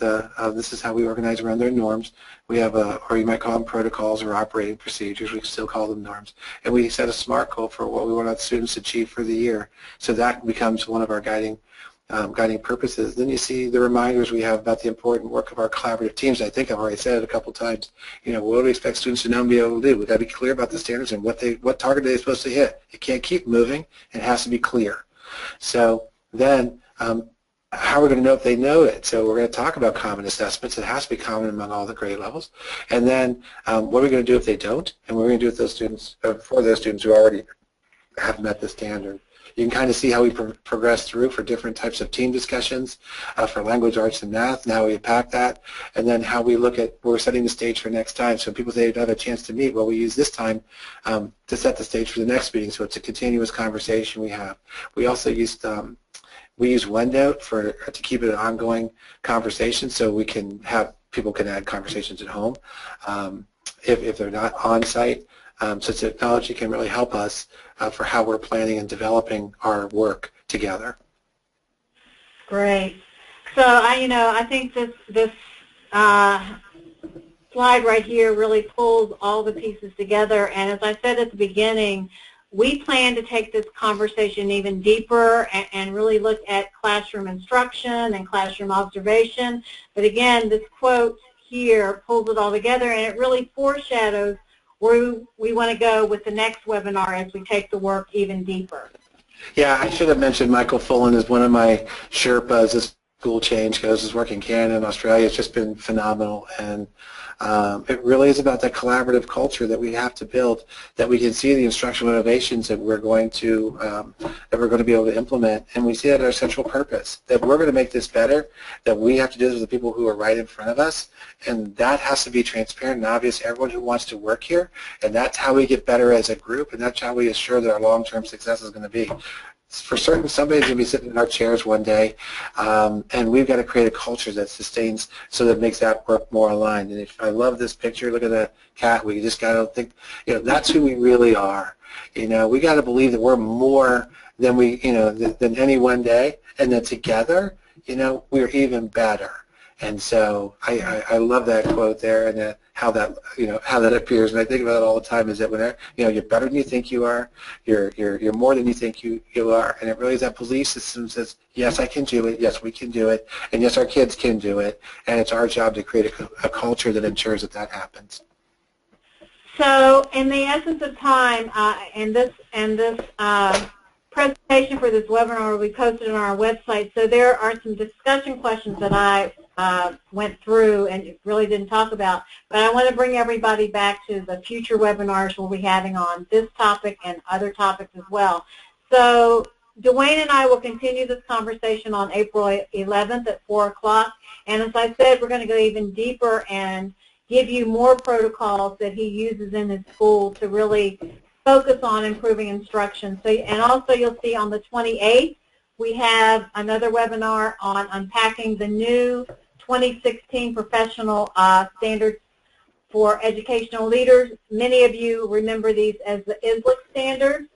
this is how we organize around their norms. We have or you might call them protocols or operating procedures. We still call them norms. And we set a SMART goal for what we want our students to achieve for the year. So that becomes one of our guiding purposes. Then you see the reminders we have about the important work of our collaborative teams. I think I've already said it a couple times. What do we expect students to know and be able to do? We've got to be clear about the standards and what target they're supposed to hit. It can't keep moving. It has to be clear. So then how are we going to know if they know it? So we're going to talk about common assessments. It has to be common among all the grade levels. And then what are we going to do if they don't? And what are we going to do with those students, for those students who already have met the standard? You can kind of see how we progress through for different types of team discussions for language, arts, and math, and how we pack that, and then how we look at, we're setting the stage for next time. So people say they don't have a chance to meet, well, we use this time to set the stage for the next meeting, so it's a continuous conversation we have. We also use OneNote to keep it an ongoing conversation, so we can have, people can add conversations at home if they're not on site. So technology can really help us for how we're planning and developing our work together. Great. So I think this slide right here really pulls all the pieces together. And as I said at the beginning, we plan to take this conversation even deeper and really look at classroom instruction and classroom observation. But again, this quote here pulls it all together, and it really foreshadows where we want to go with the next webinar as we take the work even deeper. Yeah, I should have mentioned Michael Fullen is one of my Sherpas. This school change goes, his work in Canada and Australia. It's just been phenomenal, and it really is about that collaborative culture that we have to build, that we can see the instructional innovations that we're going to be able to implement, and we see that our central purpose, that we're going to make this better, that we have to do this with the people who are right in front of us, and that has to be transparent and obvious to everyone who wants to work here, and that's how we get better as a group, and that's how we assure that our long-term success is going to be. For certain, somebody's going to be sitting in our chairs one day, and we've got to create a culture that sustains, so that makes that work more aligned. And if I love this picture, look at the cat. We just got to think, that's who we really are. We got to believe that we're more than we, than any one day, and that together, we're even better. And so I love that quote there, and how that appears. And I think about it all the time. Is that when you're better than you think you are, you're more than you think you are, and it really is that belief system that says, yes, I can do it, yes, we can do it, and yes, our kids can do it, and it's our job to create a culture that ensures that happens. So, in the essence of time, and this presentation for this webinar will be posted on our website. So there are some discussion questions that I went through and really didn't talk about, but I want to bring everybody back to the future webinars we'll be having on this topic and other topics as well. So Dwayne and I will continue this conversation on April 11th at 4 o'clock, and as I said, we're going to go even deeper and give you more protocols that he uses in his school to really focus on improving instruction. So, and also you'll see on the 28th, we have another webinar on unpacking the new 2016 professional standards for educational leaders. Many of you remember these as the ISLIC standards.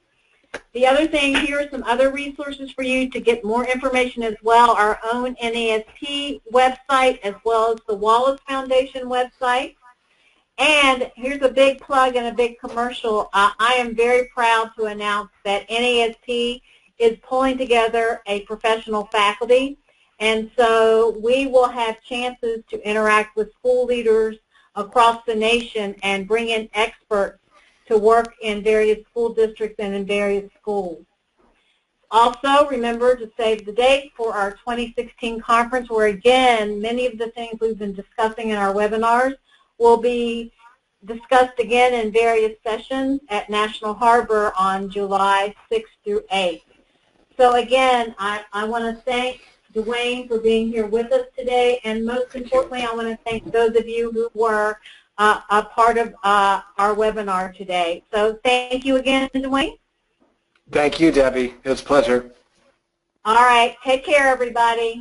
The other thing, here are some other resources for you to get more information as well. Our own NAESP website, as well as the Wallace Foundation website. And here's a big plug and a big commercial. I am very proud to announce that NAESP is pulling together a professional faculty, and so we will have chances to interact with school leaders across the nation and bring in experts to work in various school districts and in various schools. Also, remember to save the date for our 2016 conference, where again, many of the things we've been discussing in our webinars will be discussed again in various sessions at National Harbor on July 6th through 8th. So again, I want to thank Dwayne for being here with us today, and most importantly, I want to thank those of you who were a part of our webinar today. So thank you again, Dwayne. Thank you, Debbie. It was a pleasure. All right. Take care, everybody.